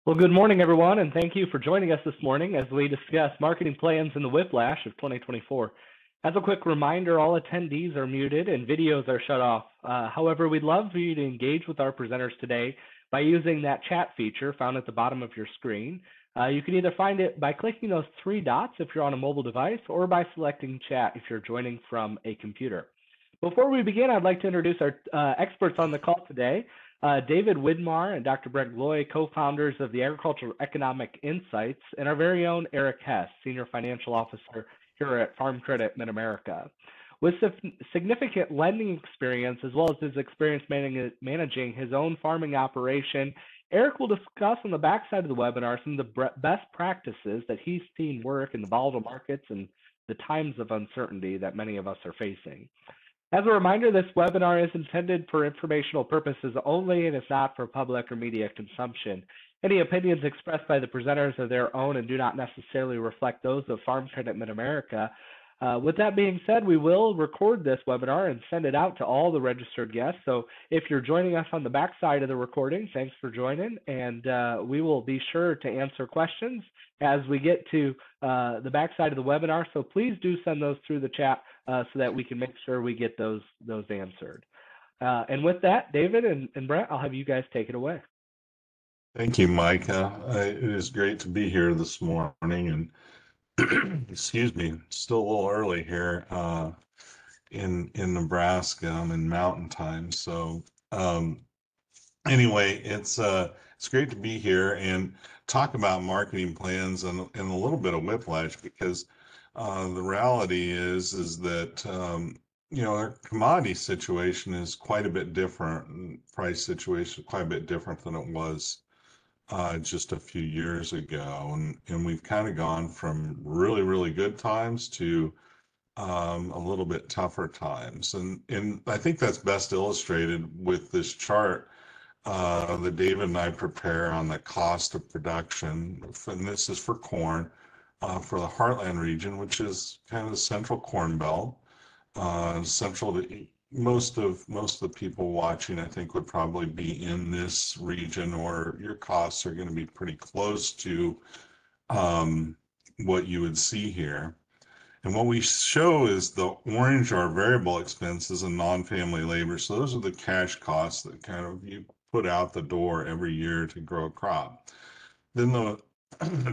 Well, good morning, everyone, and thank you for joining us this morning as we discuss marketing plans in the whiplash of 2024. As a quick reminder, all attendees are muted and videos are shut off. However, we'd love for you to engage with our presenters today by using that chat feature found at the bottom of your screen. You can either find it by clicking those three dots if you're on a mobile device or by selecting chat if you're joining from a computer. Before we begin, I'd like to introduce our experts on the call today. David Widmar and Dr. Brent Gloy, co-founders of the Agricultural Economic Insights, and our very own Eric Hess, Senior Financial Officer here at Farm Credit Mid-America. With significant lending experience, as well as his experience managing his own farming operation, Eric will discuss on the backside of the webinar some of the best practices that he's seen work in the volatile markets and the times of uncertainty that many of us are facing. As a reminder, this webinar is intended for informational purposes only and is not for public or media consumption. Any opinions expressed by the presenters are their own and do not necessarily reflect those of Farm Credit Mid-America. With that being said, we will record this webinar and send it out to all the registered guests. So if you're joining us on the backside of the recording, thanks for joining, and we will be sure to answer questions as we get to the backside of the webinar. So please do send those through the chat so that we can make sure we get those answered. And with that, David and Brent, I'll have you guys take it away. Thank you, Mike. It is great to be here this morning, and excuse me, still a little early here in Nebraska. I'm in Mountain Time, so anyway, it's great to be here and talk about marketing plans and a little bit of whiplash, because the reality is that our commodity situation is quite a bit different, and price situation quite a bit different than it was just a few years ago, and we've kind of gone from really, really good times to a little bit tougher times, and I think that's best illustrated with this chart that David and I prepare on the cost of production, and this is for corn for the Heartland region, which is kind of the central corn belt, central to most of the people watching, I think, would probably be in this region, or your costs are going to be pretty close to what you would see here. And what we show is the orange are variable expenses and non-family labor. So those are the cash costs that kind of you put out the door every year to grow a crop. Then the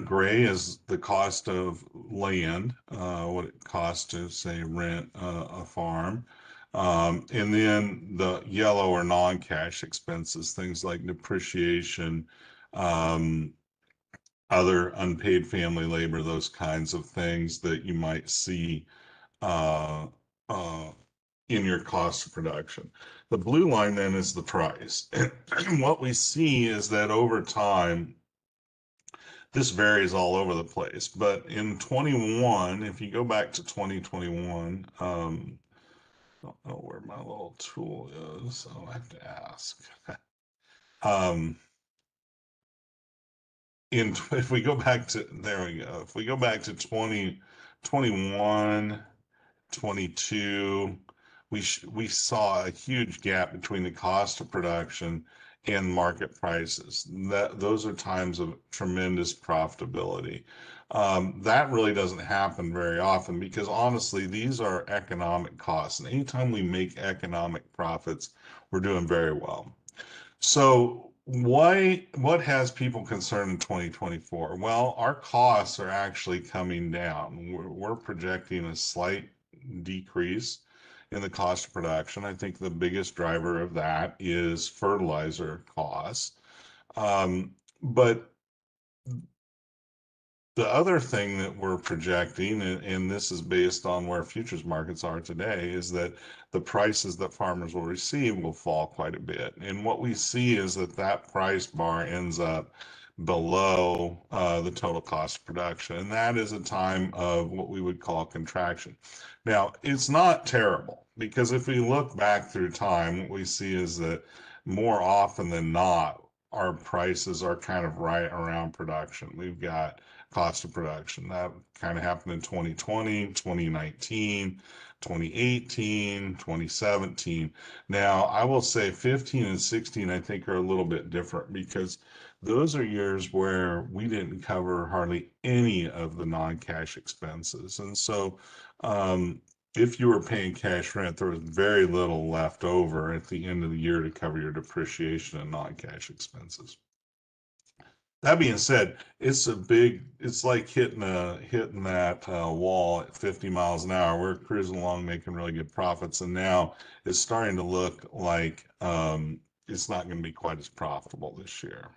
gray is the cost of land, what it costs to, say, rent a farm. And then the yellow are non-cash expenses, things like depreciation, other unpaid family labor, those kinds of things that you might see in your cost of production. The blue line then is the price. And what we see is that over time, this varies all over the place. But in 21, if you go back to 2021, I don't know where my little tool is, so I have to ask. If we go back to, there we go. If we go back to 2021, 22, we saw a huge gap between the cost of production and market prices. Those are times of tremendous profitability. That really doesn't happen very often, because honestly, these are economic costs. And anytime we make economic profits, we're doing very well. So what has people concerned in 2024? Well, our costs are actually coming down. We're projecting a slight decrease in the cost of production. I think the biggest driver of that is fertilizer costs. But the other thing that we're projecting, and this is based on where futures markets are today, is that the prices that farmers will receive will fall quite a bit. And what we see is that price bar ends up below the total cost of production. And that is a time of what we would call contraction. Now, it's not terrible, because if we look back through time, what we see is that more often than not, our prices are kind of right around production. We've got cost of production. That kind of happened in 2020, 2019, 2018, 2017. Now, I will say 15 and 16, I think, are a little bit different, because those are years where we didn't cover hardly any of the non-cash expenses. And so, if you were paying cash rent, there was very little left over at the end of the year to cover your depreciation and non-cash expenses. That being said, it's like hitting that wall at 50 miles an hour. We're cruising along making really good profits, and now it's starting to look like it's not going to be quite as profitable this year.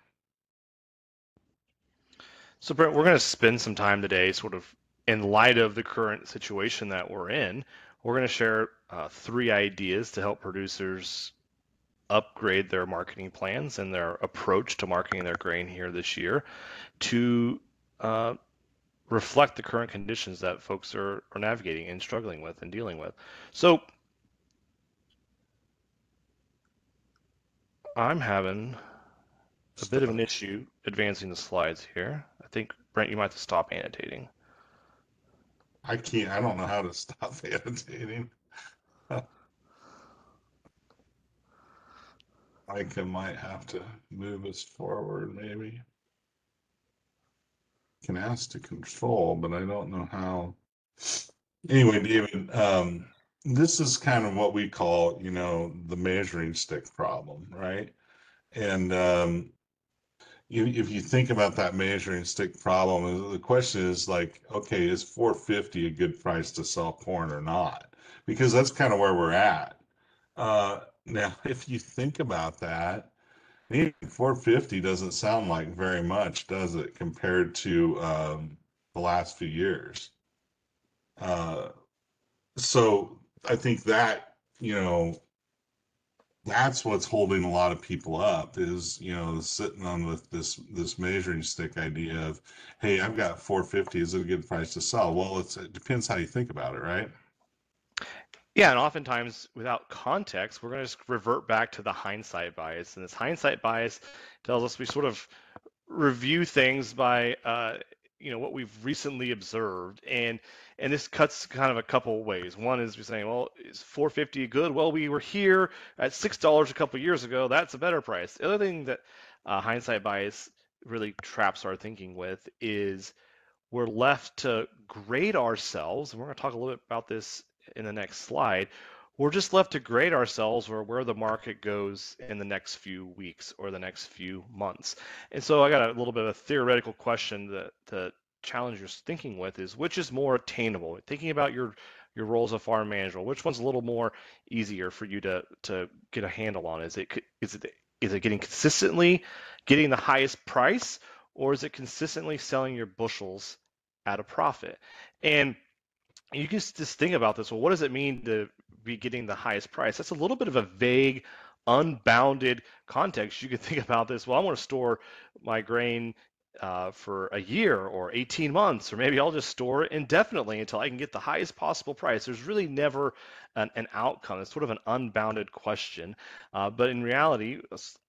So, Brent, we're going to spend some time today, sort of in light of the current situation that we're in. We're going to share 3 ideas to help producers upgrade their marketing plans and their approach to marketing their grain here this year to reflect the current conditions that folks are navigating and struggling with and dealing with. So I'm having a bit of an issue advancing the slides here. I think, Brent, you might have to stop annotating. I can't, I don't know how to stop annotating. I might have to move us forward, maybe. Can ask to control, but I don't know how. Anyway, David, this is kind of what we call, the measuring stick problem, right? And if you think about that measuring stick problem, the question is like, okay, is 450 a good price to sell corn or not? Because that's kind of where we're at. Now, if you think about that, 450 doesn't sound like very much, does it, compared to the last few years? So I think that, that's what's holding a lot of people up is, sitting on with this measuring stick idea of, hey, I've got 450. Is it a good price to sell? Well, it depends how you think about it, right? Yeah, and oftentimes without context, we're going to just revert back to the hindsight bias. And this hindsight bias tells us we sort of review things by what we've recently observed, and this cuts kind of a couple ways. One is we're saying, well, is 450 good? Well, we were here at $6 a couple years ago. That's a better price. The other thing that hindsight bias really traps our thinking with is we're left to grade ourselves, and we're going to talk a little bit about this in the next slide. We're just left to grade ourselves or where the market goes in the next few weeks or the next few months. And so I got a little bit of a theoretical question to challenge your thinking with is which is more attainable? Thinking about your role as a farm manager, which one's a little more easier for you to get a handle on? Is it getting consistently getting the highest price, or is it consistently selling your bushels at a profit? And you can just think about this. Well, what does it mean to be getting the highest price? That's a little bit of a vague, unbounded context. You can think about this. Well, I want to store my grain for a year or 18 months, or maybe I'll just store it indefinitely until I can get the highest possible price. There's really never an outcome. It's sort of an unbounded question. But in reality,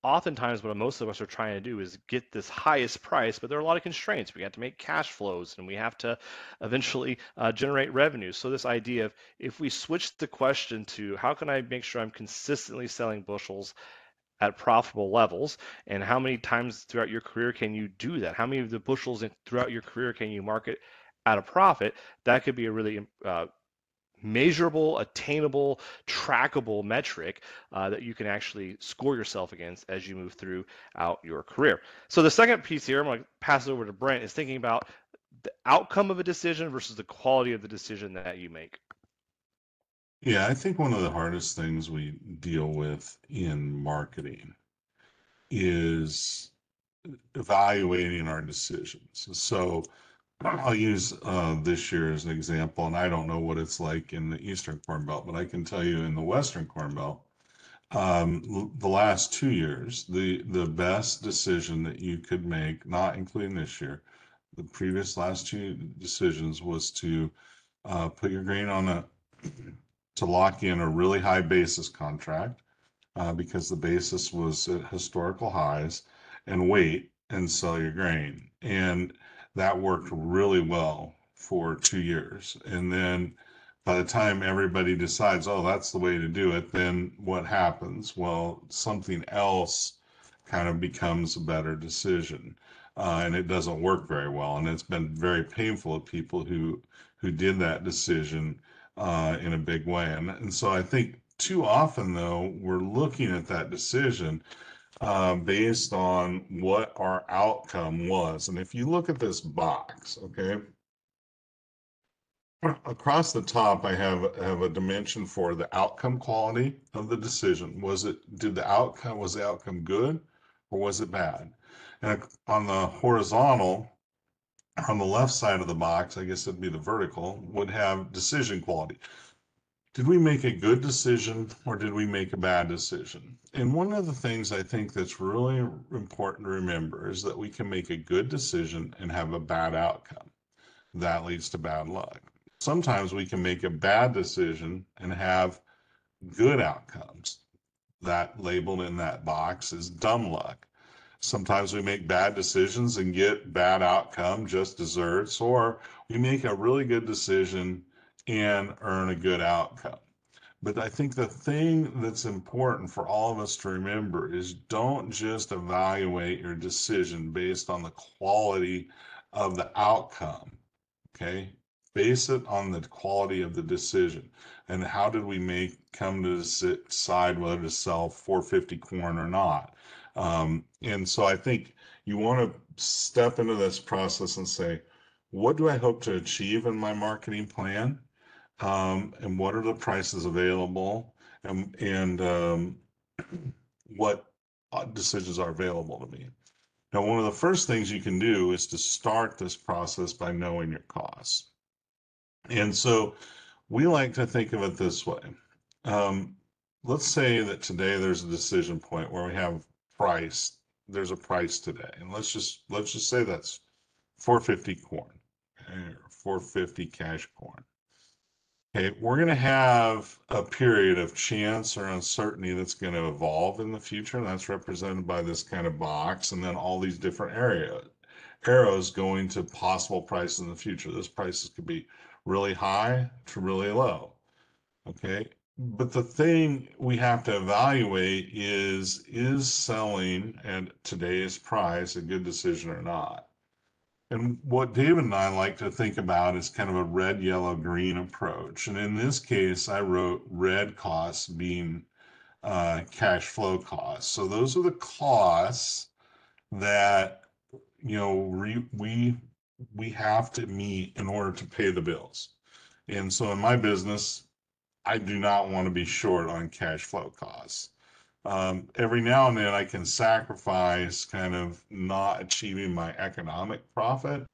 oftentimes what most of us are trying to do is get this highest price, but there are a lot of constraints. We have to make cash flows and we have to eventually generate revenue. So this idea of if we switch the question to how can I make sure I'm consistently selling bushels at profitable levels, and how many times throughout your career can you do that? How many of the bushels throughout your career can you market at a profit? That could be a really measurable, attainable, trackable metric that you can actually score yourself against as you move throughout your career. So the second piece here, I'm going to pass it over to Brent, is thinking about the outcome of a decision versus the quality of the decision that you make. Yeah, I think one of the hardest things we deal with in marketing is evaluating our decisions. So I'll use this year as an example, and I don't know what it's like in the Eastern Corn Belt, but I can tell you in the Western Corn Belt, the last 2 years, the best decision that you could make, not including this year, the previous last 2 decisions was to put your grain to lock in a really high basis contract because the basis was at historical highs, and wait and sell your grain. And that worked really well for 2 years. And then by the time everybody decides, oh, that's the way to do it, then what happens? Well, something else kind of becomes a better decision. And it doesn't work very well. And it's been very painful to people who did that decision in a big way. And so I think too often, though, we're looking at that decision based on what our outcome was. And if you look at this box, okay, across the top, I have a dimension for the outcome quality of the decision. Was the outcome good or was it bad? And on the horizontal, on the left side of the box, I guess it'd be the vertical, would have decision quality. Did we make a good decision or did we make a bad decision? And one of the things I think that's really important to remember is that we can make a good decision and have a bad outcome. That leads to bad luck. Sometimes we can make a bad decision and have good outcomes. That labeled in that box is dumb luck. Sometimes we make bad decisions and get bad outcome, just desserts, or we make a really good decision and earn a good outcome. But I think the thing that's important for all of us to remember is don't just evaluate your decision based on the quality of the outcome. Okay, base it on the quality of the decision and how did we come to decide whether to sell 450 corn or not. And so I think you want to step into this process and say, what do I hope to achieve in my marketing plan? And what are the prices available? And what decisions are available to me? Now, one of the first things you can do is to start this process by knowing your costs. And so we like to think of it this way. Let's say that today there's a decision point where we have price. There's a price today, and let's just say that's 450 corn, or 450 cash corn. Okay, we're going to have a period of chance or uncertainty that's going to evolve in the future. And that's represented by this kind of box, and then all these different arrows going to possible prices in the future. Those prices could be really high to really low. Okay, but the thing we have to evaluate is selling at today's price a good decision or not? And what David and I like to think about is kind of a red, yellow, green approach. And in this case, I wrote red costs being cash flow costs. So those are the costs that we have to meet in order to pay the bills. And so in my business, I do not want to be short on cash flow costs. Every now and then I can sacrifice kind of not achieving my economic profit,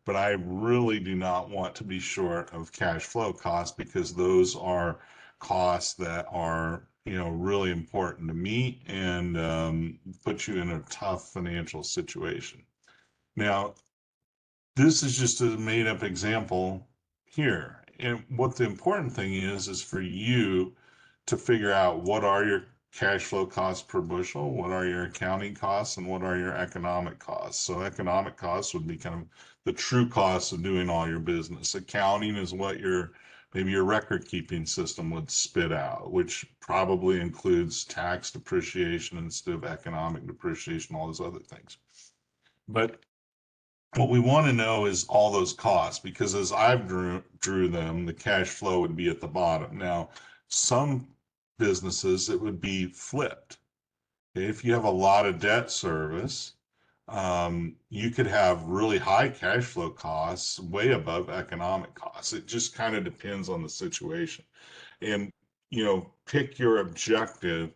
but I really do not want to be short of cash flow costs because those are costs that are really important to meet and put you in a tough financial situation. Now, this is just a made up example here. And what the important thing is for you to figure out what are your cash flow costs per bushel, what are your accounting costs, and what are your economic costs. So economic costs would be kind of the true costs of doing all your business. Accounting is what maybe your record keeping system would spit out, which probably includes tax depreciation instead of economic depreciation, all those other things. But what we want to know is all those costs, because as I've drew them, the cash flow would be at the bottom. Now, some businesses, it would be flipped. Okay, if you have a lot of debt service, you could have really high cash flow costs way above economic costs. It just kind of depends on the situation. And, pick your objective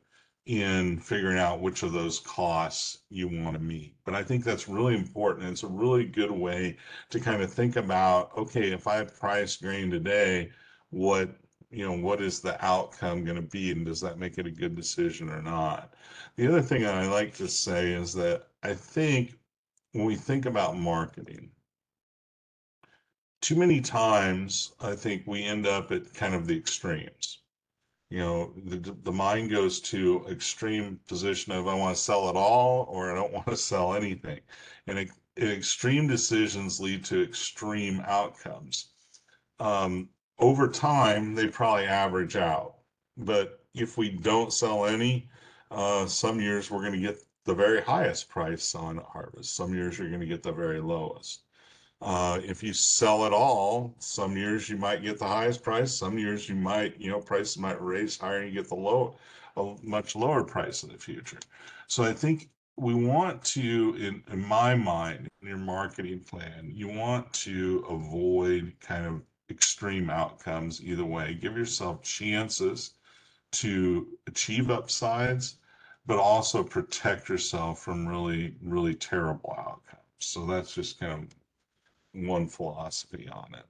in figuring out which of those costs you want to meet. But I think that's really important. It's a really good way to kind of think about, okay, if I price grain today, what is the outcome going to be, and does that make it a good decision or not? The other thing I like to say is that I think when we think about marketing, too many times I think we end up at kind of the extremes. The mind goes to extreme position of I want to sell it all or I don't want to sell anything. And extreme decisions lead to extreme outcomes. Over time, they probably average out. But if we don't sell any, some years we're going to get the very highest price selling at harvest. Some years you're going to get the very lowest. If you sell it all, some years you might get the highest price. Some years you might, prices might raise higher and you get a much lower price in the future. So I think we want to, in my mind, in your marketing plan, you want to avoid kind of extreme outcomes either way. Give yourself chances to achieve upsides, but also protect yourself from really, really terrible outcomes. So that's just kind of one philosophy on it.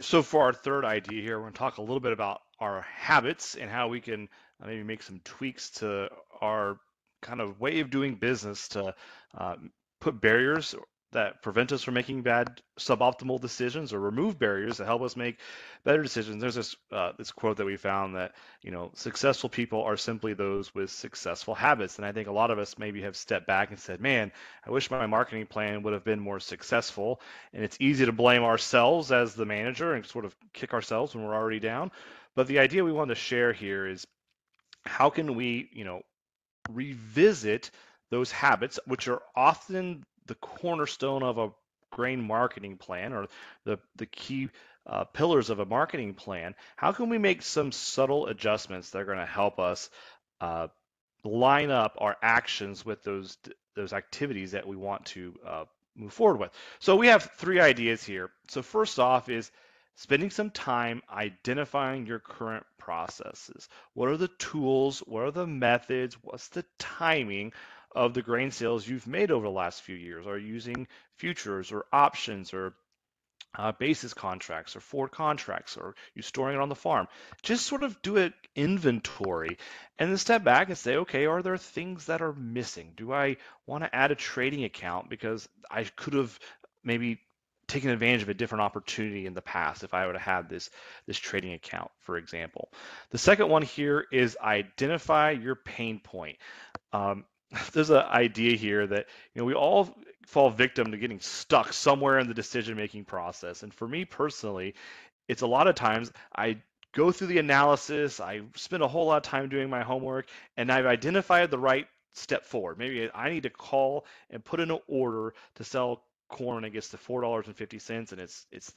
So for our third idea here, we're going to talk a little bit about our habits and how we can maybe make some tweaks to our kind of way of doing business to put barriers that prevent us from making bad suboptimal decisions, or remove barriers that help us make better decisions. There's this quote that we found that, successful people are simply those with successful habits. And I think a lot of us maybe have stepped back and said, man, I wish my marketing plan would have been more successful. And it's easy to blame ourselves as the manager and sort of kick ourselves when we're already down. But the idea we want to share here is, how can we, revisit those habits, which are often the cornerstone of a grain marketing plan, or the key pillars of a marketing plan. How can we make some subtle adjustments that are going to help us line up our actions with those activities that we want to move forward with? So we have three ideas here. So first off is spending some time identifying your current processes. What are the tools? What are the methods? What's the timing of the grain sales you've made over the last few years? Are you using futures or options or basis contracts or forward contracts, or you storing it on the farm? Just sort of do an inventory and then step back and say, okay, are there things that are missing? Do I want to add a trading account because I could have maybe taken advantage of a different opportunity in the past if I would have had this trading account, for example? The second one here is identify your pain point. There's an idea here that we all fall victim to getting stuck somewhere in the decision-making process. And for me personally, it's a lot of times I go through the analysis, I spend a whole lot of time doing my homework, and I've identified the right step forward. Maybe I need to call and put in an order to sell corn, and it gets to $4.50, and it's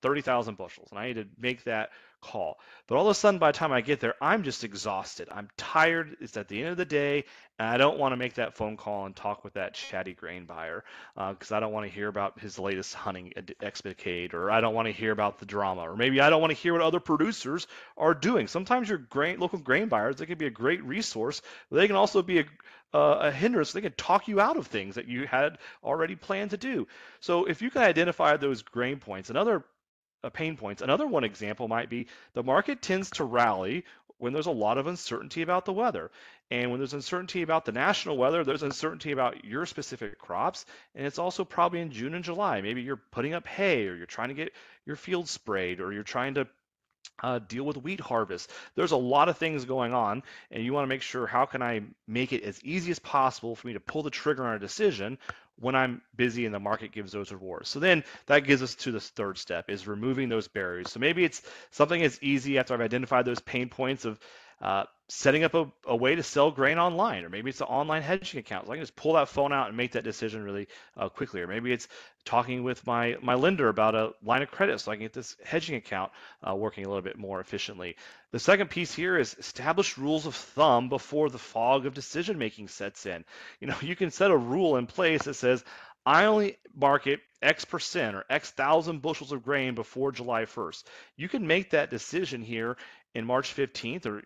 30,000 bushels, and I need to make that call. But all of a sudden, by the time I get there, I'm just exhausted. I'm tired. It's at the end of the day, and I don't want to make that phone call and talk with that chatty grain buyer because I don't want to hear about his latest hunting escapade, or I don't want to hear about the drama, or maybe I don't want to hear what other producers are doing. Sometimes your local grain buyers, they can be a great resource, but they can also be a hindrance. They can talk you out of things that you had already planned to do. So if you can identify those grain points, pain points. Another one example might be the market tends to rally when there's a lot of uncertainty about the weather. And when there's uncertainty about the national weather, there's uncertainty about your specific crops. And it's also probably in June and July. Maybe you're putting up hay, or you're trying to get your field sprayed, or you're trying to deal with wheat harvest. There's a lot of things going on, and you want to make sure, how can I make it as easy as possible for me to pull the trigger on a decision when I'm busy and the market gives those rewards? So then that gives us to this third step, is removing those barriers. So maybe it's something as easy, after I've identified those pain points, of setting up a way to sell grain online, or maybe it's an online hedging account. So I can just pull that phone out and make that decision really quickly. Or maybe it's talking with my lender about a line of credit so I can get this hedging account working a little bit more efficiently. The second piece here is establish rules of thumb before the fog of decision making sets in. You can set a rule in place that says, I only market X percent or X thousand bushels of grain before July 1st. You can make that decision here in March 15th,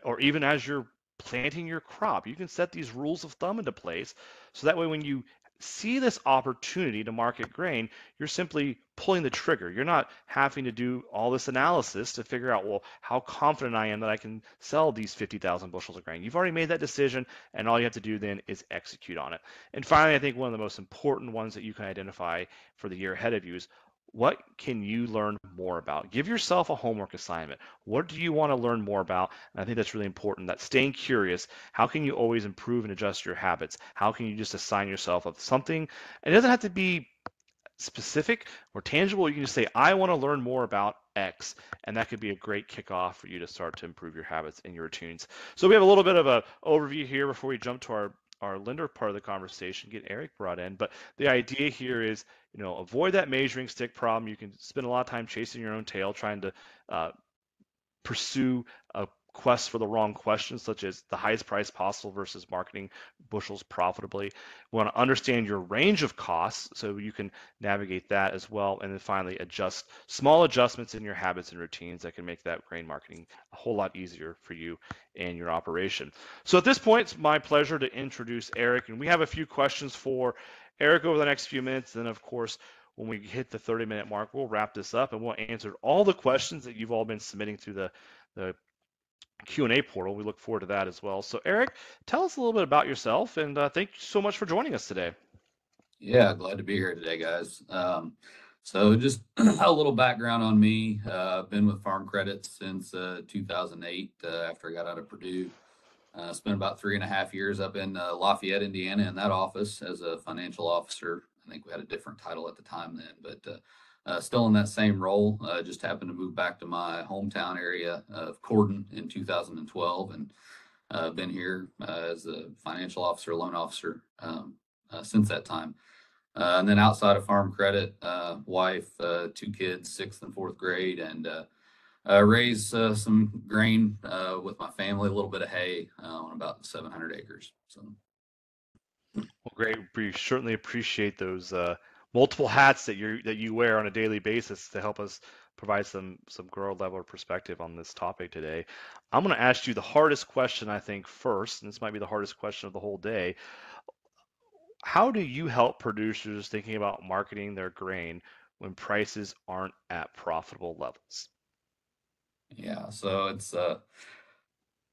or even as you're planting your crop. You can set these rules of thumb into place, so that way when you see this opportunity to market grain, you're simply pulling the trigger. You're not having to do all this analysis to figure out, well, how confident I am that I can sell these 50,000 bushels of grain. You've already made that decision, and all you have to do then is execute on it. And finally, I think one of the most important ones that you can identify for the year ahead of you is, what can you learn more about? Give yourself a homework assignment. What do you want to learn more about? And I think that's really important, that staying curious. How can you always improve and adjust your habits? How can you just assign yourself of something? And it doesn't have to be specific or tangible. You can just say, I want to learn more about X, and that could be a great kickoff for you to start to improve your habits and your routines. So we have a little bit of an overview here before we jump to our lender part of the conversation, get Eric brought in. But the idea here is, avoid that measuring stick problem. You can spend a lot of time chasing your own tail, trying to pursue a quest for the wrong questions, such as the highest price possible versus marketing bushels profitably. We want to understand your range of costs so you can navigate that as well. And then finally, adjust small adjustments in your habits and routines that can make that grain marketing a whole lot easier for you and your operation. So at this point, it's my pleasure to introduce Eric, and we have a few questions for Eric over the next few minutes. Then, of course, when we hit the 30-minute mark, we'll wrap this up and we'll answer all the questions that you've all been submitting through the Q&A portal. We look forward to that as well. So Eric, tell us a little bit about yourself, and thank you so much for joining us today. Yeah, glad to be here today, guys. So just a little background on me. I've been with Farm Credit since 2008 after I got out of Purdue. Spent about 3.5 years up in Lafayette, Indiana in that office as a financial officer. I think we had a different title at the time then, but still in that same role. Just happened to move back to my hometown area of Corden in 2012, and been here as a financial officer, loan officer since that time. And then outside of Farm Credit, wife, 2 kids, 6th and 4th grade, and raise some grain with my family, a little bit of hay on about 700 acres. So. Well, great. We certainly appreciate those multiple hats that you wear on a daily basis to help us provide some grower level perspective on this topic today. I'm going to ask you the hardest question, I think, first, and this might be the hardest question of the whole day. How do you help producers thinking about marketing their grain when prices aren't at profitable levels? Yeah, so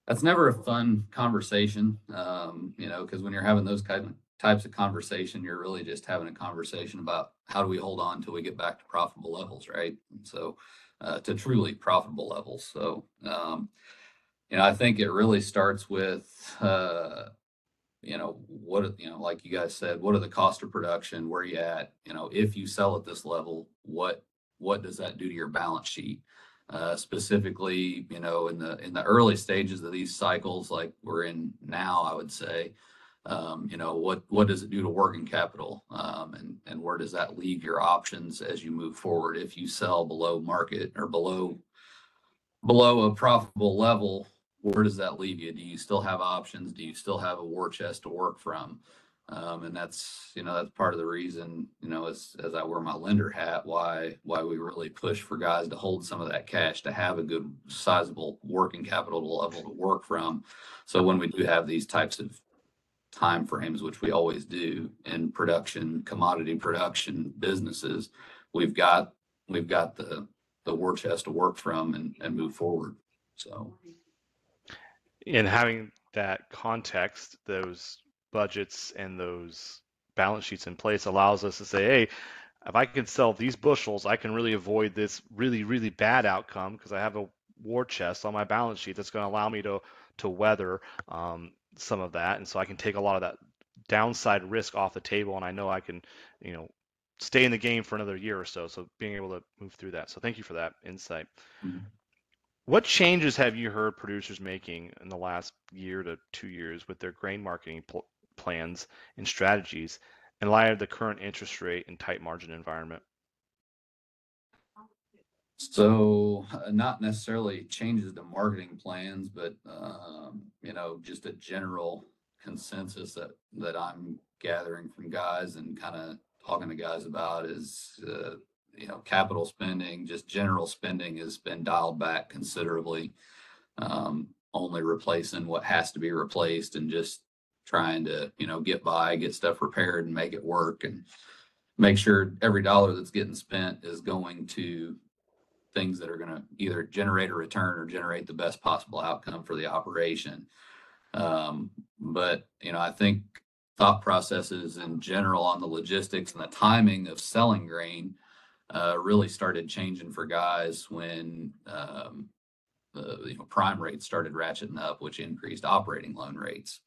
that's never a fun conversation, because when you're having those types of conversation, you're really just having a conversation about how do we hold on till we get back to profitable levels, right? And so to truly profitable levels. So, I think it really starts with, like you guys said, what are the cost of production? Where are you at? If you sell at this level, what does that do to your balance sheet? Specifically, in the early stages of these cycles, like we're in now, I would say, what does it do to working capital? And where does that leave your options as you move forward? If you sell below market or below a profitable level, where does that leave you? Do you still have options? Do you still have a war chest to work from? And that's part of the reason, as I wear my lender hat, why we really push for guys to hold some of that cash, to have a good sizable working capital level to work from. So when we do have these types of time frames, which we always do in production, commodity production businesses, we've got the war chest to work from and move forward. So, in having that context, those budgets and those balance sheets in place allows us to say, hey, if I can sell these bushels, I can really avoid this really, really bad outcome because I have a war chest on my balance sheet that's going to allow me to weather some of that. And so I can take a lot of that downside risk off the table, and I know I can, stay in the game for another year or so. So being able to move through that. So thank you for that insight. Mm-hmm. What changes have you heard producers making in the last year to 2 years with their grain marketing plans and strategies in light of the current interest rate and tight margin environment? So not necessarily changes to marketing plans, but just a general consensus that I'm gathering from guys and kind of talking to guys about is capital spending, just general spending has been dialed back considerably, only replacing what has to be replaced and just trying to get by, get stuff repaired and make it work, and make sure every dollar that's getting spent is going to things that are going to either generate a return or generate the best possible outcome for the operation. But I think thought processes in general on the logistics and the timing of selling grain really started changing for guys when the prime rates started ratcheting up, which increased operating loan rates.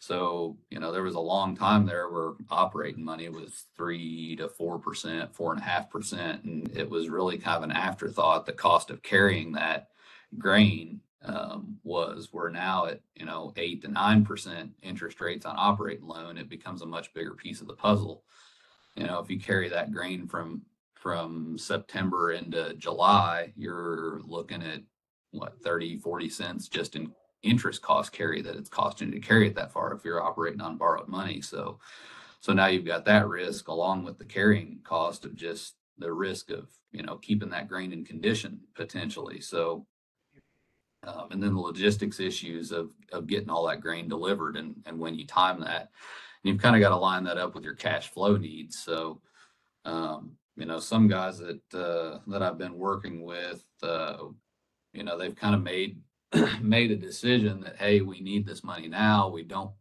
So, there was a long time there where operating money was 3 to 4%, 4.5%, and it was really kind of an afterthought. The cost of carrying that grain was, we're now at 8 to 9% interest rates on operating loan. It becomes a much bigger piece of the puzzle. If you carry that grain from September into July, you're looking at what, 30, 40 cents just in interest cost carry that it's costing to carry it that far if you're operating on borrowed money. So now you've got that risk along with the carrying cost of just the risk of, keeping that grain in condition potentially. So, and then the logistics issues of getting all that grain delivered and when you time that, you've kind of got to line that up with your cash flow needs. So, some guys that I've been working with, they've kind of made a decision that, hey, we need this money now. We don't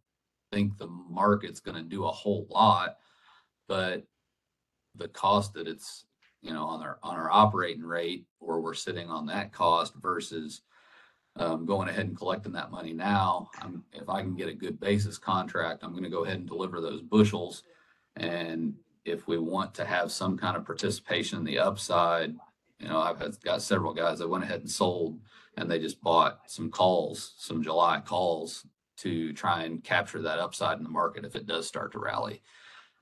think the market's going to do a whole lot, but the cost that it's, on our operating rate, or we're sitting on that cost versus going ahead and collecting that money now. If I can get a good basis contract, I'm going to go ahead and deliver those bushels. And if we want to have some kind of participation in the upside, I've got several guys that went ahead and sold, and they just bought some July calls to try and capture that upside in the market if it does start to rally.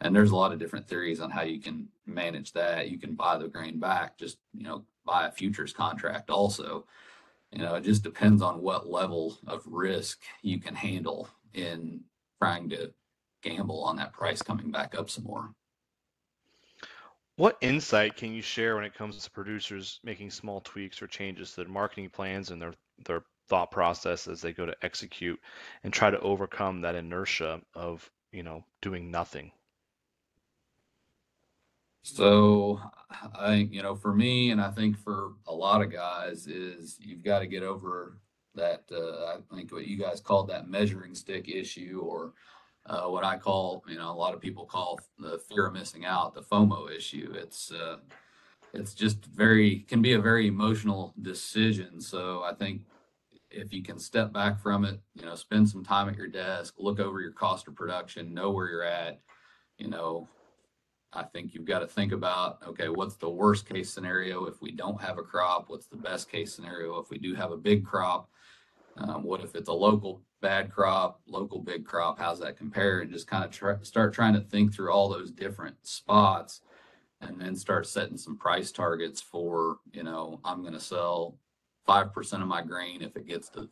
And there's a lot of different theories on how you can manage that. You can buy the grain back, just, buy a futures contract also. It just depends on what level of risk you can handle in trying to gamble on that price coming back up some more. What insight can you share when it comes to producers making small tweaks or changes to their marketing plans and their thought process as they go to execute and try to overcome that inertia of, doing nothing? So I think, for me, and I think for a lot of guys, is you've got to get over that, I think what you guys called that measuring stick issue, or what I call, a lot of people call the fear of missing out, the FOMO issue. It's just can be a very emotional decision. So I think if you can step back from it, spend some time at your desk, look over your cost of production, know where you're at, I think you've got to think about, okay, what's the worst case scenario if we don't have a crop? What's the best case scenario if we do have a big crop? What if it's a local bad crop, local big crop? How's that compare? And just kind of start trying to think through all those different spots, and then start setting some price targets for, I'm going to sell 5% of my grain if it gets to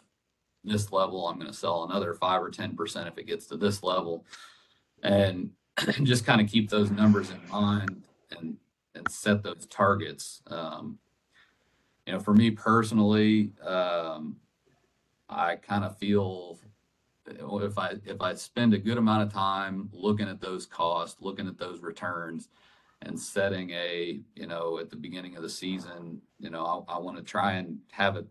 this level. I'm going to sell another 5 or 10% if it gets to this level. And just kind of keep those numbers in mind and set those targets. For me personally, I kind of feel if I spend a good amount of time looking at those costs, looking at those returns, and setting at the beginning of the season, I want to try and have a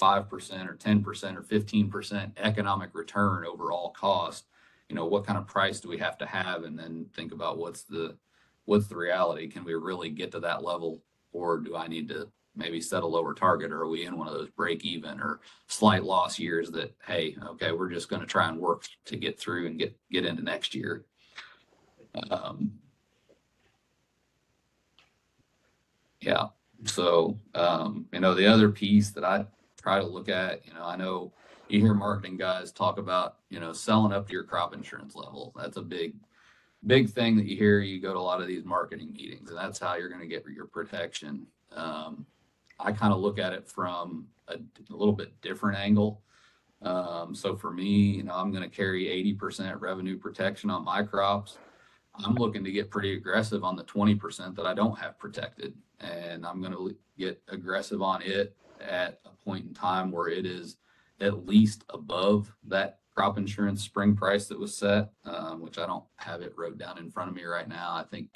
5% or 10% or 15% economic return over all cost. What kind of price do we have to have? And then think about what's the reality? Can we really get to that level, or do I need to maybe set a lower target? Or are we in one of those break even or slight loss years that, hey, okay, we're just going to try and work to get through and get into next year? Yeah. So, the other piece that I try to look at, I know you hear marketing guys talk about, selling up to your crop insurance level. That's a big thing that you hear. You go to a lot of these marketing meetings, and that's how you're going to get your protection. I kind of look at it from a little bit different angle. So for me, I'm going to carry 80% revenue protection on my crops. I'm looking to get pretty aggressive on the 20% that I don't have protected. And I'm going to get aggressive on it at a point in time where it is at least above that crop insurance spring price that was set, which I don't have it wrote down in front of me right now. I think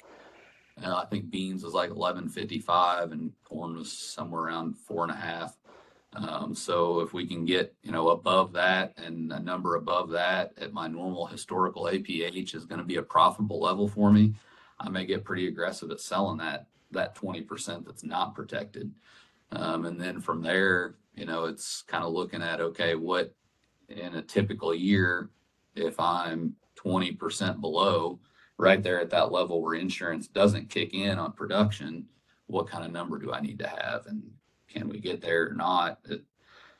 beans was like 11.55 and corn was somewhere around 4.5. So if we can get, above that, and a number above that at my normal historical APH is going to be a profitable level for me, I may get pretty aggressive at selling that 20% that's not protected. And then from there, it's kind of looking at, okay, what in a typical year, if I'm 20% below, right there at that level where insurance doesn't kick in on production, what kind of number do I need to have, and can we get there or not?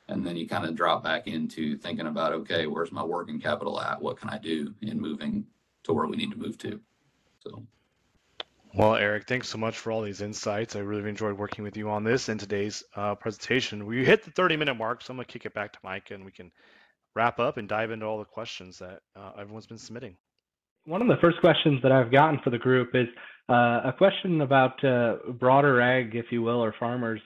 And then you kind of drop back into thinking about, okay, where's my working capital at? What can I do in moving to where we need to move to? So. Well, Eric, thanks so much for all these insights. I really enjoyed working with you on this in today's presentation. We hit the 30-minute mark, so I'm going to kick it back to Mike, and we can wrap up and dive into all the questions that everyone's been submitting. One of the first questions that I've gotten for the group is a question about broader ag, if you will, or farmers.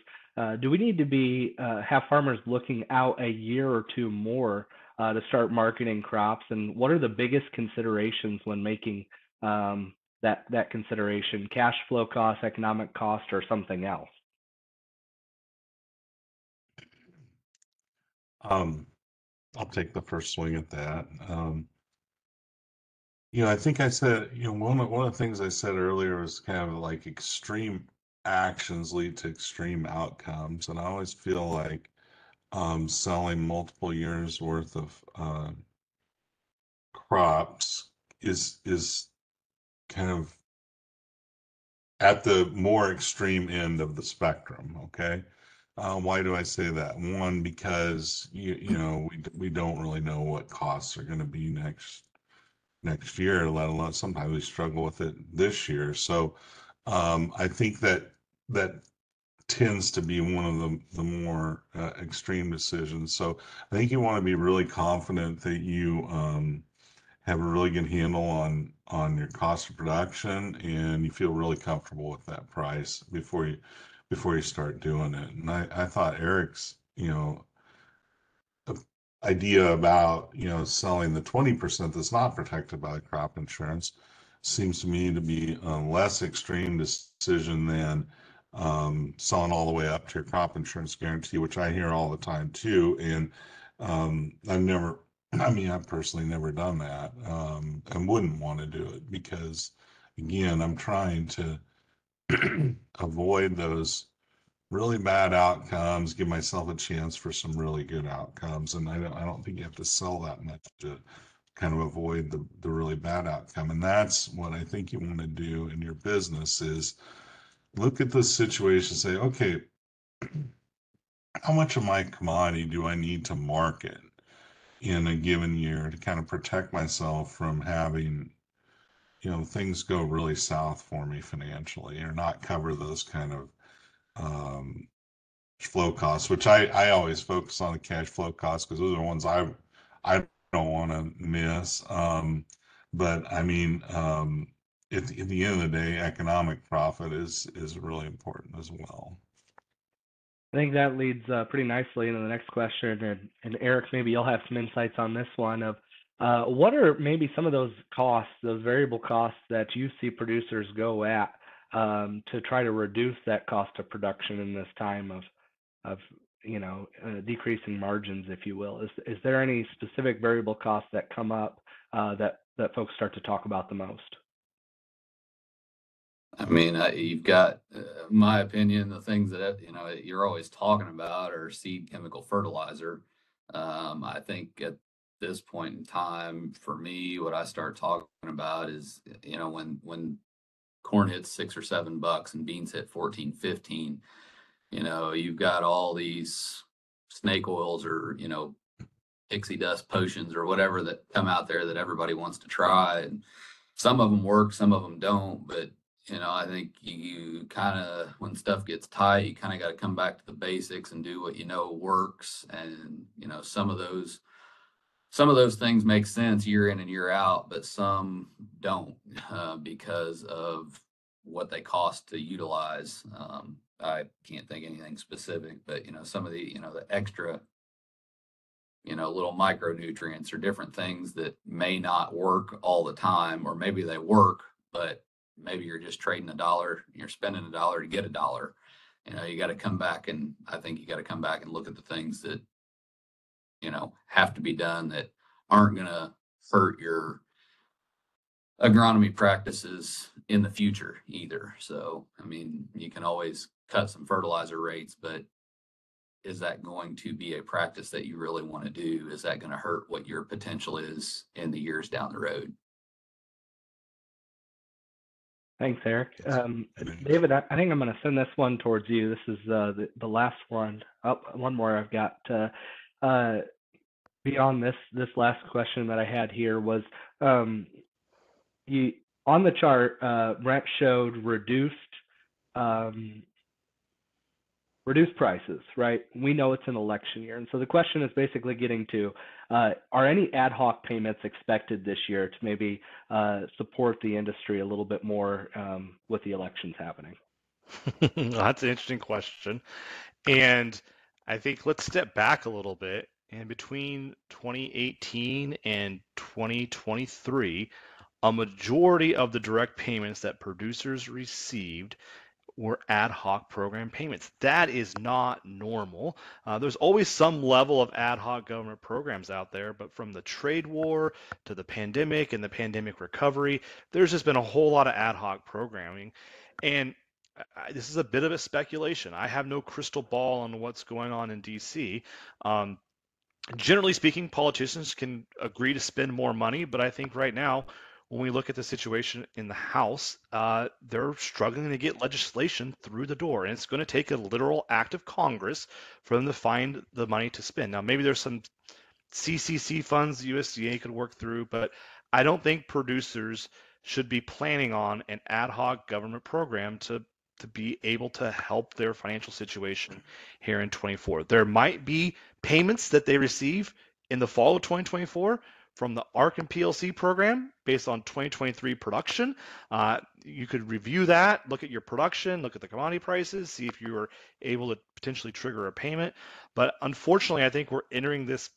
Do we need to have farmers looking out a year or two more to start marketing crops? And what are the biggest considerations when making that consideration? Cash flow cost, economic cost, or something else? I'll take the first swing at that. I think I said, one of the things I said earlier was kind of like extreme actions lead to extreme outcomes. And I always feel like selling multiple years worth of crops is kind of at the more extreme end of the spectrum. Okay. Why do I say that? One, because we don't really know what costs are going to be next year, let alone sometimes we struggle with it this year. So I think that tends to be one of the more extreme decisions. So I think you want to be really confident that you have a really good handle on your cost of production, and you feel really comfortable with that price before you start doing it. And I thought Eric's idea about selling the 20% that's not protected by crop insurance seems to me to be a less extreme decision than selling all the way up to your crop insurance guarantee, which I hear all the time too. And I've personally never done that, and wouldn't want to do it because, again, I'm trying to avoid those really bad outcomes, give myself a chance for some really good outcomes. And I don't think you have to sell that much to kind of avoid the really bad outcome. And that's what I think you want to do in your business is look at the situation and say, okay, how much of my commodity do I need to market in a given year to kind of protect myself from having things go really south for me financially, or not cover those kind of flow costs, which I always focus on the cash flow costs because those are the ones I don't want to miss. But I mean, at the end of the day, economic profit is really important as well. I think that leads pretty nicely into the next question. And Eric, maybe you'll have some insights on this one of what are maybe some of those costs, those variable costs that you see producers go at to try to reduce that cost of production in this time of decreasing margins, if you will. Is there any specific variable costs that come up that folks start to talk about the most? I mean, you've got, my opinion, the things that you're always talking about are seed, chemical, fertilizer. I think at this point in time, for me, what I start talking about is, when corn hits $6 or $7 and beans hit 14, 15, you've got all these snake oils or pixie dust potions or whatever that come out there that everybody wants to try, and some of them work, some of them don't. But I think you kind of, when stuff gets tight, you kind of got to come back to the basics and do what works. And some of those things make sense year in and year out, but some don't because of what they cost to utilize. I can't think anything specific, but some of the the extra little micronutrients or different things that may not work all the time, or maybe they work, but maybe you're just trading $1, you're spending $1 to get $1. You got to come back, and I think you got to come back and look at the things that have to be done that aren't going to hurt your agronomy practices in the future either. So I mean, you can always cut some fertilizer rates, but is that going to be a practice that you really want to do? Is that going to hurt what your potential is in the years down the road? Thanks, Eric. Thanks. David, I think I'm going to send this one towards you. This is the last one. Oh, one more I've got. Beyond this last question that I had here was, you on the chart, Brent showed reduced prices, right? We know it's an election year. And so the question is basically getting to, are any ad hoc payments expected this year to maybe support the industry a little bit more with the elections happening? That's an interesting question. And I think let's step back a little bit. And between 2018 and 2023, a majority of the direct payments that producers received were ad hoc program payments. That is not normal. There's always some level of ad hoc government programs out there, but from the trade war to the pandemic and the pandemic recovery, there's just been a whole lot of ad hoc programming. And this is a bit of a speculation. I have no crystal ball on what's going on in DC. Generally speaking, politicians can agree to spend more money, but I think right now, when we look at the situation in the House, they're struggling to get legislation through the door, and it's going to take a literal act of Congress for them to find the money to spend. Now, maybe there's some CCC funds the USDA could work through, but I don't think producers should be planning on an ad hoc government program to be able to help their financial situation here in 24. There might be payments that they receive in the fall of 2024 from the ARC and PLC program based on 2023 production. You could review that, look at your production, look at the commodity prices, see if you are able to potentially trigger a payment. But unfortunately, I think we're entering this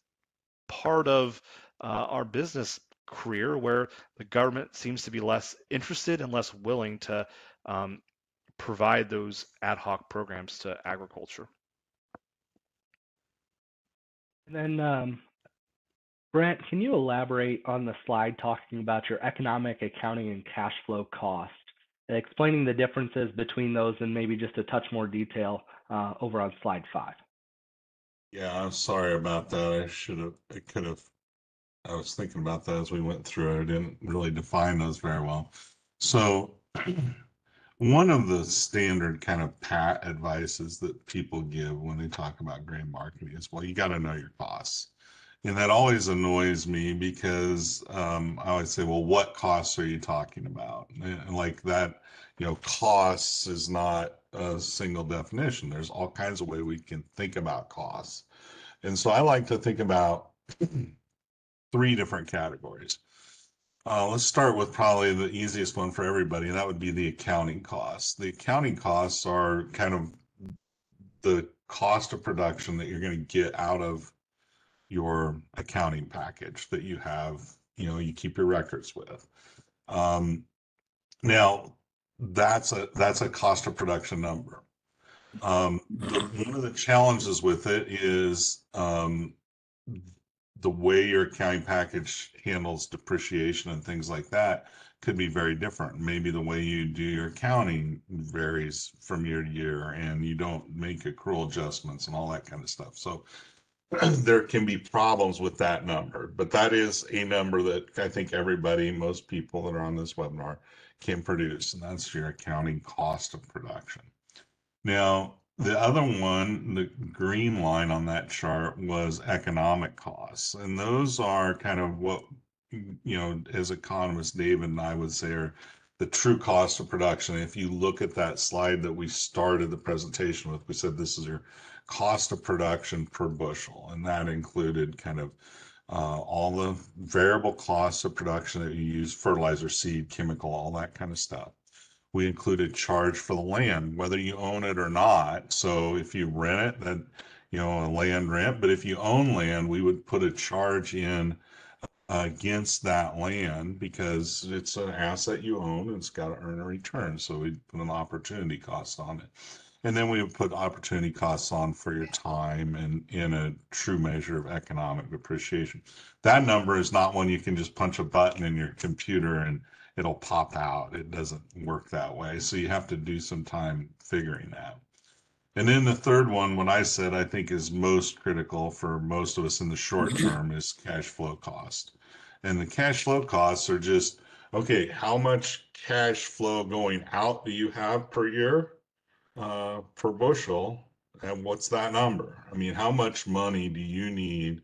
part of our business career where the government seems to be less interested and less willing to provide those ad hoc programs to agriculture. And then, Brent, can you elaborate on the slide talking about your economic accounting and cash flow cost, explaining the differences between those and maybe just a touch more detail over on slide 5? Yeah, I'm sorry about that. I was thinking about that as we went through it. I didn't really define those very well. So one of the standard kind of pat advices that people give when they talk about grain marketing is, well, you got to know your costs. And that always annoys me because I always say, well, what costs are you talking about? And like that, costs is not a single definition. There's all kinds of ways we can think about costs. And so I like to think about 3 different categories. Let's start with probably the easiest one for everybody, and that would be the accounting costs. The accounting costs are kind of the cost of production that you're going to get out of your accounting package that you have, you keep your records with. Now, that's a cost of production number. One of the challenges with it is the way your accounting package handles depreciation and things like that could be very different. Maybe the way you do your accounting varies from year to year, and you don't make accrual adjustments and all that kind of stuff. So there can be problems with that number, but that is a number that I think most people that are on this webinar can produce, and that's your accounting cost of production. Now, the other one, the green line on that chart, was economic costs. And those are kind of what, as economists, David and I would say are the true cost of production. If you look at that slide that we started the presentation with, we said this is your cost of production per bushel. And that included kind of all the variable costs of production that you use, fertilizer, seed, chemical, all that kind of stuff. We included charge for the land, whether you own it or not. So if you rent it, then, a land rent. But if you own land, we would put a charge in against that land because it's an asset you own and it's got to earn a return. So we put an opportunity cost on it. And then we would put opportunity costs on for your time and in a true measure of economic depreciation. That number is not one you can just punch a button in your computer and it'll pop out. It doesn't work that way. So you have to do some time figuring that. And then the third one, what I said, I think is most critical for most of us in the short term is cash flow cost. And the cash flow costs are just, okay, how much cash flow going out do you have per year, per bushel? And what's that number? I mean, how much money do you need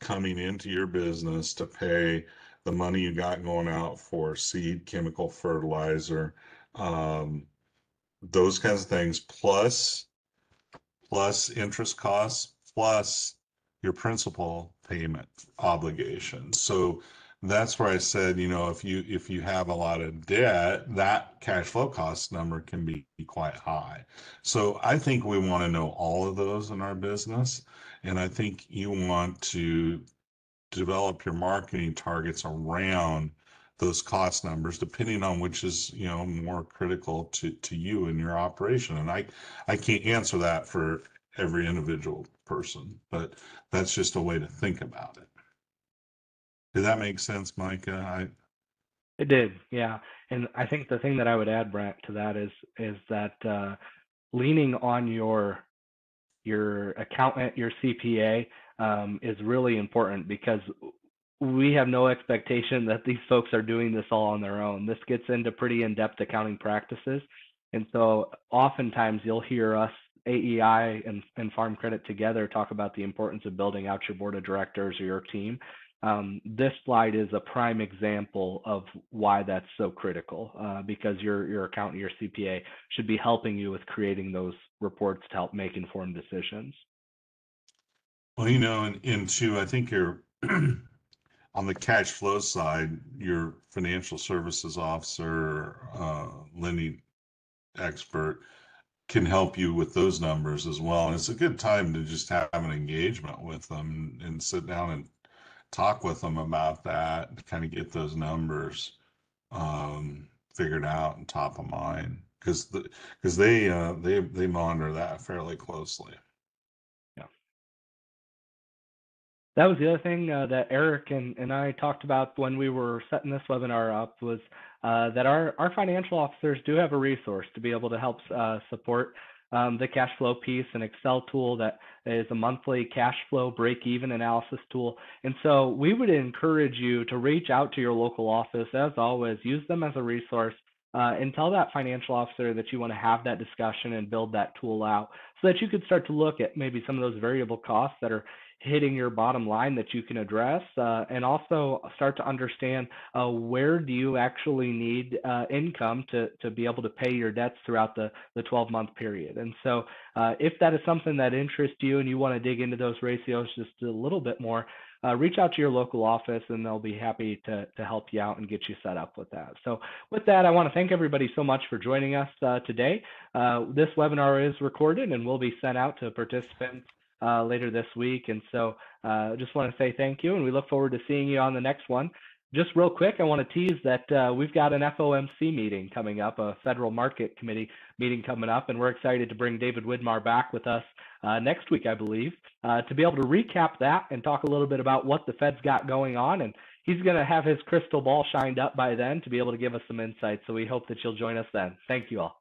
coming into your business to pay the money you got going out for seed, chemical fertilizer, um, those kinds of things, plus interest costs, plus your principal payment obligations. So that's where I said, if you have a lot of debt, that cash flow cost number can be quite high. So I think we want to know all of those in our business. And I think you want to develop your marketing targets around those cost numbers, depending on which is, more critical to you and your operation. And I can't answer that for every individual person, but that's just a way to think about it. Did that make sense, Micah? It did, yeah. And I think the thing that I would add, Brent, to that is that leaning on your accountant, your CPA, is really important, because we have no expectation that these folks are doing this all on their own. This gets into pretty in-depth accounting practices. And so oftentimes you'll hear us, AEI and Farm Credit together, talk about the importance of building out your board of directors or your team. This slide is a prime example of why that's so critical, because your accountant, your CPA should be helping you with creating those reports to help make informed decisions. Well, and two, I think you're on the cash flow side, your financial services officer, lending expert can help you with those numbers as well. And it's a good time to just have an engagement with them and sit down and talk with them about that to kind of get those numbers figured out and top of mind, because they monitor that fairly closely. That was the other thing that Eric and I talked about when we were setting this webinar up, was that our financial officers do have a resource to be able to help support the cash flow piece, an Excel tool that is a monthly cash flow break-even analysis tool. And so we would encourage you to reach out to your local office. As always, use them as a resource, and tell that financial officer that you want to have that discussion and build that tool out, so that you could start to look at maybe some of those variable costs that are hitting your bottom line that you can address, and also start to understand where do you actually need income to be able to pay your debts throughout the 12-month period. And so if that is something that interests you and you want to dig into those ratios just a little bit more, reach out to your local office and they'll be happy to help you out and get you set up with that. So with that, I want to thank everybody so much for joining us today. This webinar is recorded and will be sent out to participants later this week. And so just want to say thank you, and we look forward to seeing you on the next one. Just real quick, I want to tease that we've got an FOMC meeting coming up, a Federal Market Committee meeting coming up, and we're excited to bring David Widmar back with us next week, I believe, to be able to recap that and talk a little bit about what the Fed's got going on. And he's going to have his crystal ball shined up by then to be able to give us some insights. So we hope that you'll join us then. Thank you all.